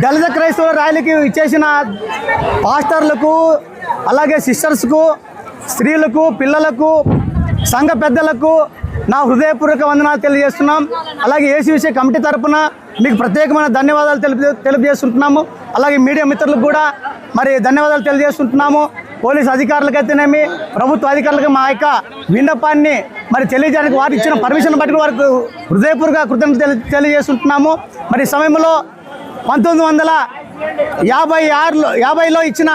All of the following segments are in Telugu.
దళిత క్రైస్తవ ర్యాలీకి ఇచ్చేసిన పాస్టర్లకు, అలాగే సిస్టర్స్కు, స్త్రీలకు, పిల్లలకు, సంఘ పెద్దలకు నా హృదయపూర్వక వందనాలు తెలియజేస్తున్నాం. అలాగే ఏసీసీ కమిటీ తరఫున మీకు ప్రత్యేకమైన ధన్యవాదాలు తెలియజేస్తుంటున్నాము. అలాగే మీడియా మిత్రులకు కూడా మరి ధన్యవాదాలు తెలియజేస్తుంటున్నాము. పోలీసు అధికారులకైతేనేమి, ప్రభుత్వ అధికారులకు మా యొక్క విన్నపాన్ని మరి తెలియజేయడానికి వారు ఇచ్చిన పర్మిషన్ బట్టి వారికి హృదయపూర్వక కృతజ్ఞతలు తెలియజేస్తుంటున్నాము. మరి సమయంలో 1950లో ఇచ్చిన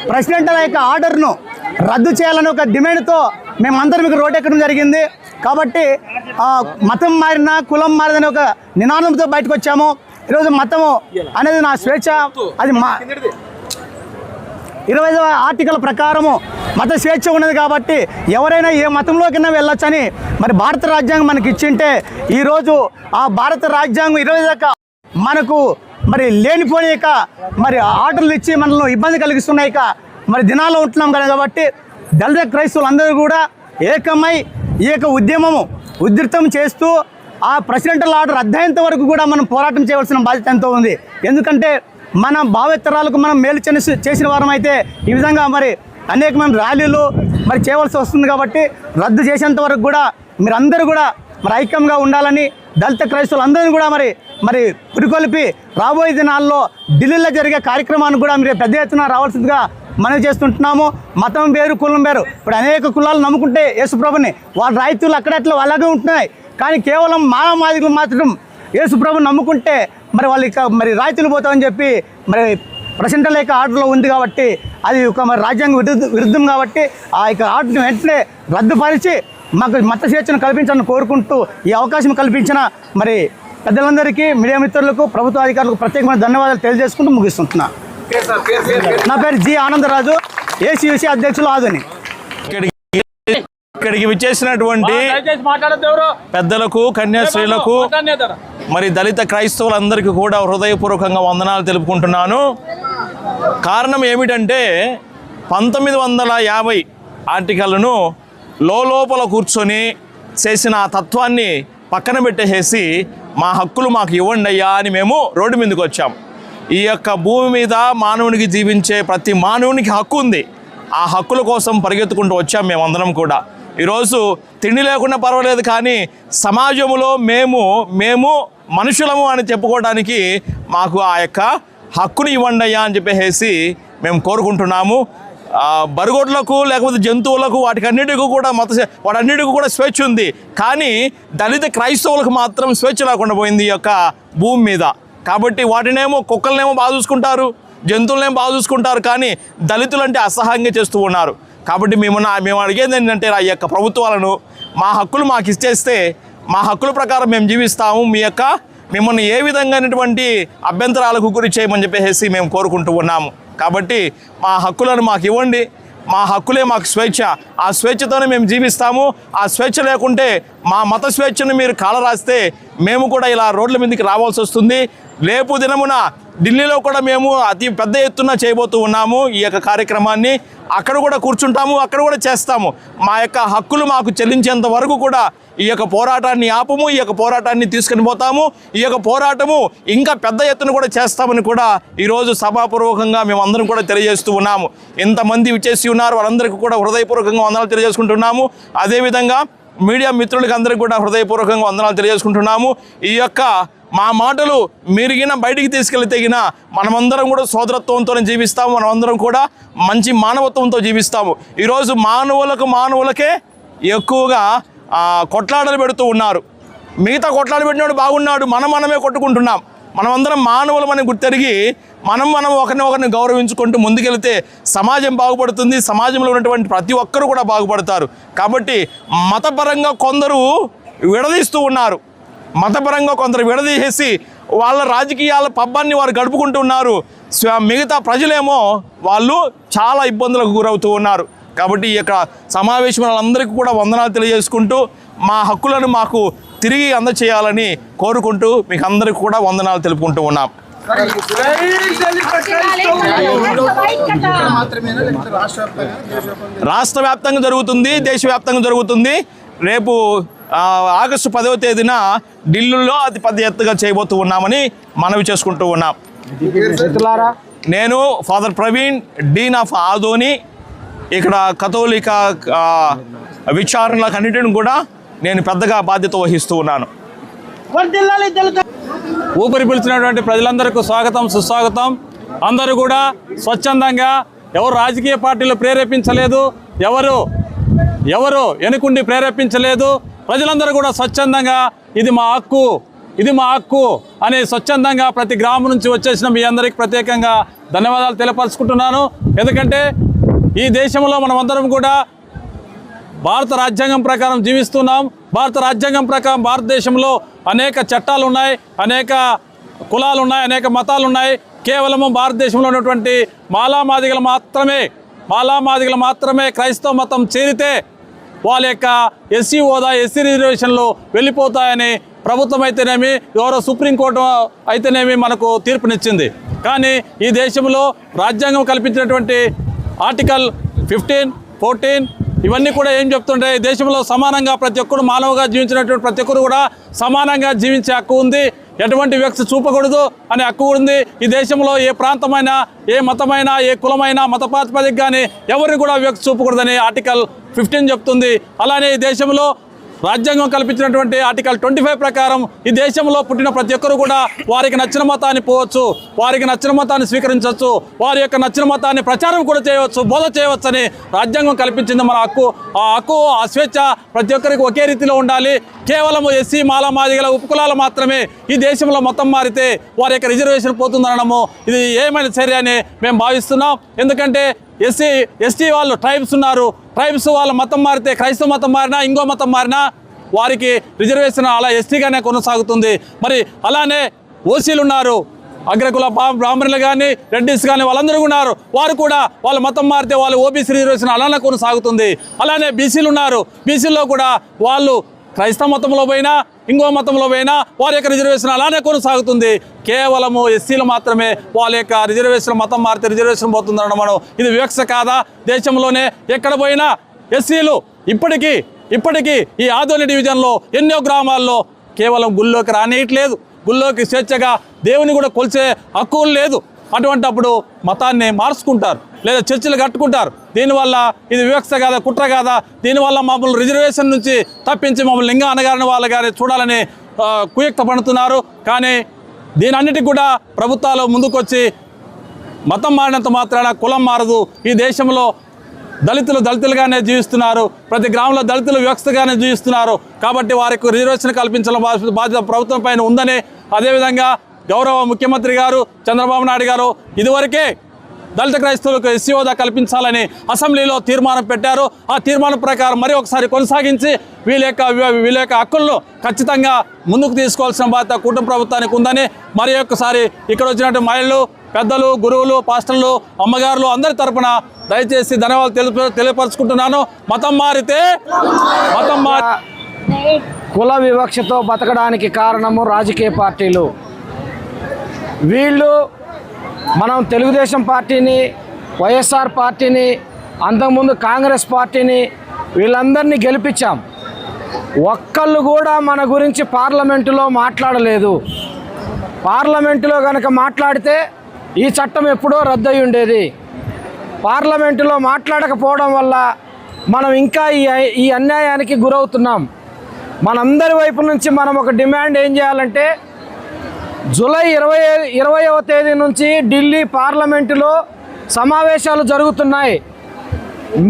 ప్రెసిడెంట్ల యొక్క ఆర్డర్ను రద్దు చేయాలని ఒక డిమాండ్తో మేమందరం మీకు రోడ్ ఎక్కడం జరిగింది. కాబట్టి మతం మారిన, కులం మారిదని ఒక నినాదంతో బయటకు వచ్చాము. ఈరోజు మతము అనేది నా స్వేచ్ఛ, అది మా 20వ ఆర్టికల్ ప్రకారము మత స్వేచ్ఛ ఉన్నది. కాబట్టి ఎవరైనా ఏ మతంలోకైనా వెళ్ళొచ్చని మరి భారత రాజ్యాంగం మనకి ఇచ్చింటే, ఈరోజు ఆ భారత రాజ్యాంగం 20 దాకా మనకు మరి లేనిపోయి మరి ఆర్డర్లు ఇచ్చి మనల్ని ఇబ్బంది కలిగిస్తున్నాయి మరి దినాల్లో ఉంటున్నాం కదా. కాబట్టి దళిత క్రైస్తవులు అందరూ కూడా ఏకమై ఈ యొక్క ఉద్యమము ఉధృతం చేస్తూ ఆ ప్రెసిడెంటల్ ఆర్డర్ అధ్యయనంత వరకు కూడా మనం పోరాటం చేయవలసిన బాధ్యత ఎంతో ఉంది. ఎందుకంటే మన భావితరాలకు మనం మేలు చేసిన వారం అయితే ఈ విధంగా మరి అనేకమైన ర్యాలీలు మరి చేయవలసి వస్తుంది. కాబట్టి రద్దు చేసేంత వరకు కూడా మీరందరూ కూడా మరి ఐక్యంగా ఉండాలని దళిత క్రైస్తవులు అందరినీ కూడా మరి పురికొల్పి రాబోయే దినాల్లో ఢిల్లీలో జరిగే కార్యక్రమాన్ని కూడా మీరు పెద్ద ఎత్తున రావాల్సిందిగా మనం చేస్తుంటున్నాము. మతం వేరు, కులం వేరు. ఇప్పుడు అనేక కులాలు నమ్ముకుంటే యేసుప్రభుని వాళ్ళ రైతులు అక్కడట్లా అలాగే ఉంటున్నాయి. కానీ కేవలం మానవాదికులు మాత్రం యేసుప్రభుని నమ్ముకుంటే మరి వాళ్ళు మరి రాయితీలు పోతామని చెప్పి మరి ప్రెసిడెంటల్ యొక్క ఆర్డర్లో ఉంది. కాబట్టి అది ఒక మరి రాజ్యాంగ విరుద్ధం. కాబట్టి ఆ యొక్క ఆర్డర్ని వెంటనే రద్దుపరిచి మాకు మత స్వేచ్ఛను కల్పించాలని కోరుకుంటూ ఈ అవకాశం కల్పించిన మరి పెద్దలందరికీ, మీడియా మిత్రులకు, ప్రభుత్వ అధికారులకు ప్రత్యేకమైన ధన్యవాదాలు తెలియజేసుకుంటూ ముగిస్తుంటున్నా. నా పేరు జి ఆనందరాజు, ఏసీయూసీ అధ్యక్షులు ఆదుని. ఇక్కడికి విచ్చేసినటువంటి పెద్దలకు, కన్యాశ్రీలకు, మరి దళిత క్రైస్తవులందరికీ కూడా హృదయపూర్వకంగా వందనాలు తెలుపుకుంటున్నాను. కారణం ఏమిటంటే 1950 ఆర్టికల్ను లోపల కూర్చొని చేసిన ఆ తత్వాన్ని పక్కన పెట్టేసి మా హక్కులు మాకు ఇవ్వండి అయ్యా అని మేము రోడ్డు మీదకి వచ్చాం. ఈ యొక్క భూమి మీద మానవునికి జీవించే ప్రతి మానవునికి హక్కు ఉంది. ఆ హక్కుల కోసం పరిగెత్తుకుంటూ వచ్చాం మేమందరం కూడా. ఈరోజు తిండి లేకుండా పర్వాలేదు, కానీ సమాజంలో మేము మనుషులము అని చెప్పుకోవడానికి మాకు ఆ యొక్క హక్కుని ఇవ్వండి అయ్యా అని చెప్పేసి మేము కోరుకుంటున్నాము. బరుగొడ్లకు లేకపోతే జంతువులకు వాటన్నిటికీ కూడా స్వేచ్ఛ ఉంది. కానీ దళిత క్రైస్తవులకు మాత్రం స్వేచ్ఛ లేకుండా పోయింది ఈ యొక్క భూమి మీద. కాబట్టి వాటినేమో కుక్కలనేమో బాగా చూసుకుంటారు, జంతువులనేమో బాగా చూసుకుంటారు, కానీ దళితులంటే అసహ్యంగా చేస్తూ ఉన్నారు. కాబట్టి మేము అడిగేది ఏంటంటే ఆ యొక్క ప్రభుత్వాలను మా హక్కులు మాకు ఇచ్చేస్తే మా హక్కుల ప్రకారం మేము జీవిస్తాము, మిమ్మల్ని ఏ విధంగానటువంటి అభ్యంతరాలకు గురి చేయమని చెప్పేసి మేము కోరుకుంటూ ఉన్నాము. కాబట్టి మా హక్కులను మాకు ఇవ్వండి, మా హక్కులే మాకు స్వేచ్ఛ, ఆ స్వేచ్ఛతోనే మేము జీవిస్తాము. ఆ స్వేచ్ఛ లేకుంటే మా మత స్వేచ్ఛను మీరు కాలరాస్తే మేము కూడా ఇలా రోడ్ల మీదకి రావాల్సి వస్తుంది. రేపు దినమున ఢిల్లీలో కూడా మేము అతి పెద్ద ఎత్తున చేయబోతూ ఉన్నాము ఈ యొక్క కార్యక్రమాన్ని. అక్కడ కూడా కూర్చుంటాము, అక్కడ కూడా చేస్తాము. మా యొక్క హక్కులు మాకు చెల్లించేంత వరకు కూడా ఈ యొక్క పోరాటాన్ని ఆపము, ఈ యొక్క పోరాటాన్ని తీసుకుని పోతాము. ఈ యొక్క పోరాటము ఇంకా పెద్ద ఎత్తున కూడా చేస్తామని కూడా ఈరోజు సభాపూర్వకంగా మేమందరం కూడా తెలియజేస్తూ ఉన్నాము. ఎంతమంది విచ్చేసి ఉన్నారు వాళ్ళందరికీ కూడా హృదయపూర్వకంగా వందనాలు తెలియజేసుకుంటున్నాము. అదేవిధంగా మీడియా మిత్రులకి అందరికీ కూడా హృదయపూర్వకంగా వందనాలు తెలియజేసుకుంటున్నాము. ఈ యొక్క మా మాటలు మీరుగిన బయటికి తీసుకెళ్తేగిన మనమందరం కూడా సోదరత్వంతోనే జీవిస్తాము, మనమందరం కూడా మంచి మానవత్వంతో జీవిస్తాము. ఈరోజు మానవులకే ఎక్కువగా కొట్లాటలు పెడుతూ ఉన్నారు. మిగతా కొట్లాట పెట్టినోడు బాగున్నాడు, మనమే కొట్టుకుంటున్నాం. మనమందరం మానవులమని గుర్తెరిగి మనం ఒకరిని గౌరవించుకుంటూ ముందుకెళ్తే సమాజం బాగుపడుతుంది, సమాజంలో ఉన్నటువంటి ప్రతి ఒక్కరు కూడా బాగుపడతారు. కాబట్టి మతపరంగా కొందరు విడదీస్తూ ఉన్నారు, మతపరంగా కొందరు విడదీసేసి వాళ్ళ రాజకీయాల పబ్బాన్ని వారు గడుపుకుంటున్నారు. మిగతా ప్రజలేమో వాళ్ళు చాలా ఇబ్బందులకు గురవుతూ ఉన్నారు. కాబట్టి ఈ యొక్క సమావేశం వాళ్ళందరికీ కూడా వందనాలు తెలియజేసుకుంటూ మా హక్కులను మాకు తిరిగి అందచేయాలని కోరుకుంటూ మీకు అందరికీ కూడా వందనాలు తెలుపుకుంటూ ఉన్నాం. రాష్ట్ర వ్యాప్తంగా జరుగుతుంది, దేశవ్యాప్తంగా జరుగుతుంది. రేపు ఆగస్టు 10వ తేదీన ఢిల్లీలో అతి పెద్ద ఎత్తుగా చేయబోతూ ఉన్నామని మనవి చేసుకుంటూ ఉన్నాం. నేను father Praveen, dean of Adoni. ఇక్కడ కథోలిక విచారణలకు అన్నిటిని కూడా నేను పెద్దగా బాధ్యత వహిస్తూ ఉన్నాను. ఊపిరి పీల్చినటువంటి ప్రజలందరికీ స్వాగతం, సుస్వాగతం. అందరూ కూడా స్వచ్ఛందంగా, ఎవరు రాజకీయ పార్టీలు ప్రేరేపించలేదు, ఎవరు వెనుకుండి ప్రేరేపించలేదు. ప్రజలందరూ కూడా స్వచ్ఛందంగా ఇది మా హక్కు అని స్వచ్ఛందంగా ప్రతి గ్రామం నుంచి వచ్చేసిన మీ అందరికీ ప్రత్యేకంగా ధన్యవాదాలు తెలియపరుచుకుంటున్నాను. ఎందుకంటే ఈ దేశంలో మనమందరం కూడా భారత రాజ్యాంగం ప్రకారం జీవిస్తున్నాం. భారత రాజ్యాంగం ప్రకారం భారతదేశంలో అనేక చట్టాలు ఉన్నాయి, అనేక కులాలు ఉన్నాయి, అనేక మతాలు ఉన్నాయి. కేవలము భారతదేశంలో ఉన్నటువంటి మాలామాదిగలు మాత్రమే క్రైస్తవ మతం చేరితే వాళ్ళ యొక్క ఎస్సీ హోదా, ఎస్సీ రిజర్వేషన్లు వెళ్ళిపోతాయని ప్రభుత్వం అయితేనేమి, ఎవరో సుప్రీంకోర్టు అయితేనేమి మనకు తీర్పునిచ్చింది. కానీ ఈ దేశంలో రాజ్యాంగం కల్పించినటువంటి ఆర్టికల్ 15, 14 ఇవన్నీ కూడా ఏం చెప్తుంటాయి, దేశంలో సమానంగా ప్రతి ఒక్కరు మానవుగా జీవించినటువంటి ప్రతి ఒక్కరు కూడా సమానంగా జీవించే హక్కు ఉంది, ఎటువంటి వ్యక్తి చూపకూడదు అనే హక్కు ఉంది. ఈ దేశంలో ఏ ప్రాంతమైనా, ఏ మతమైనా, ఏ కులమైనా, మత ప్రాతిపదిక కానీ ఎవరిని కూడా వ్యక్తి చూపకూడదని ఆర్టికల్ 15 చెప్తుంది. అలానే ఈ దేశంలో రాజ్యాంగం కల్పించినటువంటి ఆర్టికల్ 25 ప్రకారం ఈ దేశంలో పుట్టిన ప్రతి ఒక్కరు కూడా వారికి నచ్చిన మతాన్ని పోవచ్చు, వారికి నచ్చిన మతాన్ని స్వీకరించవచ్చు, వారి యొక్క నచ్చిన మతాన్ని ప్రచారం కూడా చేయవచ్చు, బోధ చేయవచ్చు అని రాజ్యాంగం కల్పించింది మన హక్కు. ఆ స్వేచ్ఛ ప్రతి ఒక్కరికి ఒకే రీతిలో ఉండాలి. కేవలం ఎస్సీ, మాదిగల ఉపకులాలు మాత్రమే ఈ దేశంలో మొత్తం మారితే వారి యొక్క రిజర్వేషన్ పోతుందనడము ఇది ఏమైనా సరే అని మేము భావిస్తున్నాం. ఎందుకంటే ఎస్టీ వాళ్ళు ట్రైబ్స్ ఉన్నారు, ట్రైబ్స్ వాళ్ళ మతం మారితే, క్రైస్తవ మతం మారినా, ఇంకో మతం మారినా వారికి రిజర్వేషన్ అలా ఎస్టీగానే కొనసాగుతుంది. మరి అలానే ఓసీలు ఉన్నారు, అగ్రకుల బ్రాహ్మణులు కానీ, రెడ్డిస్ కానీ వాళ్ళందరూ ఉన్నారు, వారు కూడా వాళ్ళ మతం మారితే వాళ్ళు ఓబీసీ రిజర్వేషన్ అలానే కొనసాగుతుంది. అలానే బీసీలు ఉన్నారు, బీసీల్లో కూడా వాళ్ళు క్రైస్తవ మతంలో పోయినా, ఇంకో మతంలో పోయినా వారి యొక్క రిజర్వేషన్ అలానే కొనసాగుతుంది. కేవలము ఎస్సీలు మాత్రమే వాళ్ళ యొక్క రిజర్వేషన్ మతం మారితే రిజర్వేషన్ పోతుందన్న మనం ఇది వివక్ష కాదా? దేశంలోనే ఎక్కడ పోయినా ఎస్సీలు ఇప్పటికీ ఈ ఆదోని డివిజన్లో ఎన్నో గ్రామాల్లో కేవలం గుళ్ళోకి రానియట్లేదు, గుళ్ళోకి స్వేచ్ఛగా దేవుని కూడా కొలిచే హక్కు లేదు. అటువంటప్పుడు మతాన్ని మార్చుకుంటారు, లేదా చర్చిలు కట్టుకుంటారు. దీనివల్ల ఇది వివక్ష కాదా, కుట్ర కాదా? దీనివల్ల మమ్మల్ని రిజర్వేషన్ నుంచి తప్పించి మమ్మల్ని లింగ అనగారిన వాళ్ళు కానీ చూడాలని కుయుక్త పడుతున్నారు. కానీ దీని అన్నిటికి కూడా ప్రభుత్వాలు ముందుకొచ్చి మతం మారినంత మాత్రాన కులం మారదు. ఈ దేశంలో దళితులుగానే జీవిస్తున్నారు, ప్రతి గ్రామంలో దళితులు వివక్షగానే జీవిస్తున్నారు. కాబట్టి వారికి రిజర్వేషన్ కల్పించాల బాధ్యత ప్రభుత్వం పైన ఉందని, అదేవిధంగా గౌరవ ముఖ్యమంత్రి గారు చంద్రబాబు నాయుడు గారు ఇదివరకే దళిత క్రైస్తవులకు ఎస్సీ హోదా కల్పించాలని అసెంబ్లీలో తీర్మానం పెట్టారు. ఆ తీర్మానం ప్రకారం మరి ఒకసారి కొనసాగించి వీళ్ళ యొక్క హక్కులను ఖచ్చితంగా ముందుకు తీసుకోవాల్సిన బాధ్యత కుటుంబ ప్రభుత్వానికి ఉందని మరి ఒక్కసారి ఇక్కడ వచ్చినట్టు మహిళలు, పెద్దలు, గురువులు, పాస్టర్లు, అమ్మగారులు అందరి తరపున దయచేసి ధన్యవాదాలు తెలియపరుచుకుంటున్నాను. మతం మారితే కుల వివక్షతో బతకడానికి కారణము రాజకీయ పార్టీలు. వీళ్ళు మనం తెలుగుదేశం పార్టీని, వైఎస్ఆర్ పార్టీని, అంతకుముందు కాంగ్రెస్ పార్టీని వీళ్ళందరినీ గెలిపించాం. ఒక్కళ్ళు కూడా మన గురించి పార్లమెంటులో మాట్లాడలేదు. పార్లమెంటులో కనుక మాట్లాడితే ఈ చట్టం ఎప్పుడో రద్దయి ఉండేది. పార్లమెంటులో మాట్లాడకపోవడం వల్ల మనం ఇంకా ఈ అన్యాయానికి గురవుతున్నాం. మనందరి వైపు నుంచి మనం ఒక డిమాండ్ ఏం చేయాలంటే, జూలై 20వ తేదీ నుంచి ఢిల్లీ పార్లమెంటులో సమావేశాలు జరుగుతున్నాయి.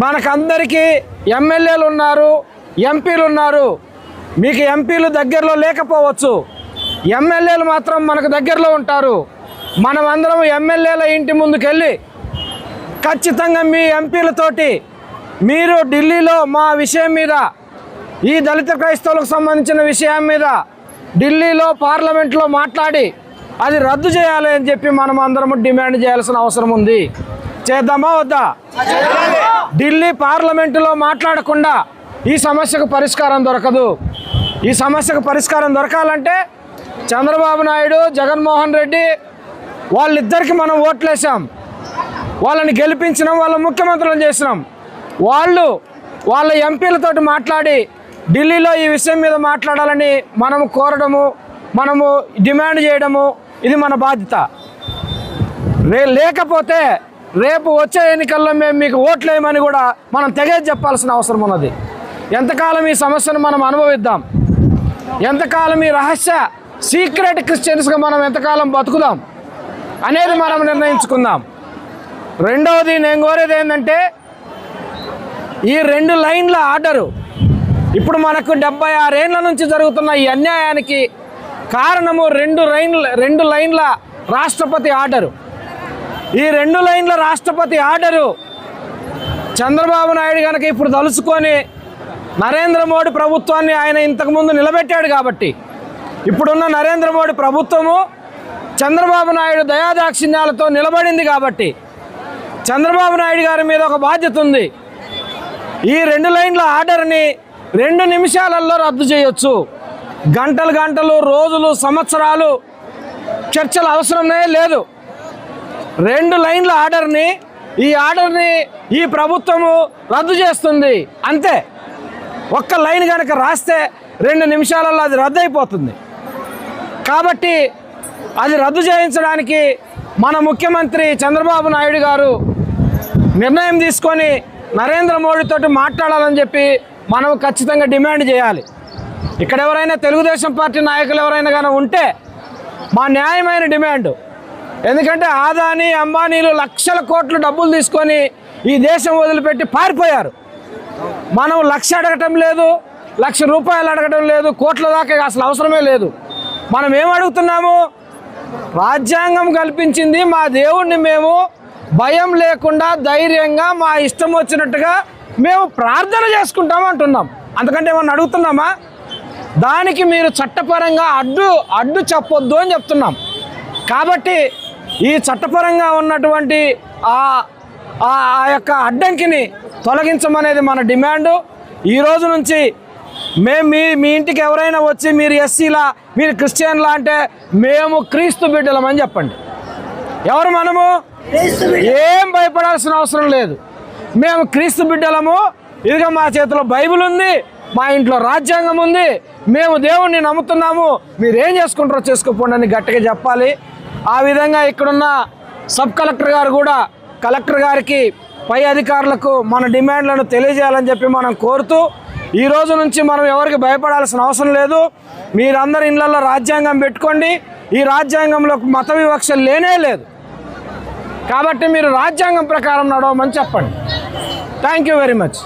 మనకందరికీ ఎమ్మెల్యేలు ఉన్నారు, ఎంపీలు ఉన్నారు. మీకు ఎంపీలు దగ్గరలో లేకపోవచ్చు, ఎమ్మెల్యేలు మాత్రం మనకు దగ్గరలో ఉంటారు. మనమందరం ఎమ్మెల్యేల ఇంటి ముందుకెళ్ళి ఖచ్చితంగా మీ ఎంపీలతోటి మీరు ఢిల్లీలో మా విషయం మీద, ఈ దళిత క్రైస్తవులకు సంబంధించిన విషయం మీద ఢిల్లీలో పార్లమెంట్లో మాట్లాడి అది రద్దు చేయాలి అని చెప్పి మనం అందరం డిమాండ్ చేయాల్సిన అవసరం ఉంది. చేద్దామా వద్దా? ఢిల్లీ పార్లమెంటులో మాట్లాడకుండా ఈ సమస్యకు పరిష్కారం దొరకదు. ఈ సమస్యకు పరిష్కారం దొరకాలంటే చంద్రబాబు నాయుడు, జగన్మోహన్ రెడ్డి వాళ్ళిద్దరికి మనం ఓట్లేసాం, వాళ్ళని గెలిపించినాం, వాళ్ళ ముఖ్యమంత్రులను చేసినాం. వాళ్ళ ఎంపీలతోటి మాట్లాడి ఢిల్లీలో ఈ విషయం మీద మాట్లాడాలని మనము కోరడము, మనము డిమాండ్ చేయడము ఇది మన బాధ్యత. లేకపోతే రేపు వచ్చే ఎన్నికల్లో మేము మీకు ఓట్లేయమని కూడా మనం తెగేసి చెప్పాల్సిన అవసరం ఉన్నది. ఎంతకాలం ఈ సమస్యను మనం అనుభవిద్దాం, ఎంతకాలం ఈ రహస్య సీక్రెట్ క్రిస్టియన్స్గా మనం ఎంతకాలం బతుకుదాం అనేది మనం నిర్ణయించుకుందాం. రెండవది నేను కోరేది ఏంటంటే ఈ 2 లైన్ల ఆర్డరు, ఇప్పుడు మనకు 76 ఏళ్ళ నుంచి జరుగుతున్న ఈ అన్యాయానికి కారణము 2 లైన్ల రాష్ట్రపతి ఆర్డరు. ఈ 2 లైన్ల రాష్ట్రపతి ఆర్డరు చంద్రబాబు నాయుడు కనుక ఇప్పుడు తలుచుకొని నరేంద్ర మోడీ ప్రభుత్వాన్ని ఆయన ఇంతకుముందు నిలబెట్టాడు కాబట్టి, ఇప్పుడున్న నరేంద్ర మోడీ ప్రభుత్వము చంద్రబాబు నాయుడు దయాదాక్షిణ్యాలతో నిలబడింది కాబట్టి చంద్రబాబు నాయుడు గారి మీద ఒక బాధ్యత ఉంది. ఈ 2 లైన్ల ఆర్డర్ని 2 నిమిషాలలో రద్దు చేయొచ్చు. గంటలు, రోజులు, సంవత్సరాలు చర్చలు అవసరమే లేదు. 2 లైన్ల ఆర్డర్ని ఈ ప్రభుత్వము రద్దు చేస్తుంది అంతే. ఒక్క లైన్ కనుక రాస్తే 2 నిమిషాలలో అది రద్దు అయిపోతుంది. కాబట్టి అది రద్దు చేయించడానికి మన ముఖ్యమంత్రి చంద్రబాబు నాయుడు గారు నిర్ణయం తీసుకొని నరేంద్ర మోడీతో మాట్లాడాలని చెప్పి మనం ఖచ్చితంగా డిమాండ్ చేయాలి. ఇక్కడ ఎవరైనా తెలుగుదేశం పార్టీ నాయకులు ఎవరైనా కానీ ఉంటే మా న్యాయమైన డిమాండ్, ఎందుకంటే ఆదాని అంబానీలు లక్షల కోట్లు డబ్బులు తీసుకొని ఈ దేశం వదిలిపెట్టి పారిపోయారు. మనం 1,00,000 అడగటం లేదు, 1,00,000 రూపాయలు అడగటం లేదు, కోట్ల దాకా అసలు అవసరమే లేదు. మనం ఏం అడుగుతున్నాము? రాజ్యాంగం కల్పించింది మా దేవుణ్ణి మేము భయం లేకుండా ధైర్యంగా మా ఇష్టం వచ్చినట్టుగా మేము ప్రార్థన చేసుకుంటాం అంటున్నాం. అంతకంటే ఏమన్నా అడుగుతున్నామా? దానికి మీరు చట్టపరంగా అడ్డు చెప్పొద్దు అని చెప్తున్నాం. కాబట్టి ఈ చట్టపరంగా ఉన్నటువంటి ఆ యొక్క అడ్డంకిని తొలగించమనేది మన డిమాండు. ఈ రోజు నుంచి మేము మీ ఇంటికి ఎవరైనా వచ్చి మీరు ఎస్సీలా, మీరు క్రిస్టియన్లా అంటే మేము క్రీస్తు బిడ్డలమని చెప్పండి. ఎవరు మనము? ఏం భయపడాల్సిన అవసరం లేదు. మేము క్రీస్తు బిడ్డలము. ఇదిగా మా చేతిలో బైబిల్ ఉంది, మా ఇంట్లో రాజ్యాంగం ఉంది, మేము దేవుణ్ణి నమ్ముతున్నాము, మీరేం చేసుకుంటారో చేసుకోపోండి అని గట్టిగా చెప్పాలి. ఆ విధంగా ఇక్కడున్న సబ్ కలెక్టర్ గారు కూడా కలెక్టర్ గారికి పై అధికారులకు మన డిమాండ్లను తెలియజేయాలని చెప్పి మనం కోరుతూ, ఈ రోజు నుంచి మనం ఎవరికి భయపడాల్సిన అవసరం లేదు. మీరందరి ఇళ్లలో రాజ్యాంగం పెట్టుకోండి. ఈ రాజ్యాంగంలో మత వివక్ష లేనే లేదు. కాబట్టి మీరు రాజ్యాంగం ప్రకారం నడవమని చెప్పండి. Thank you very much.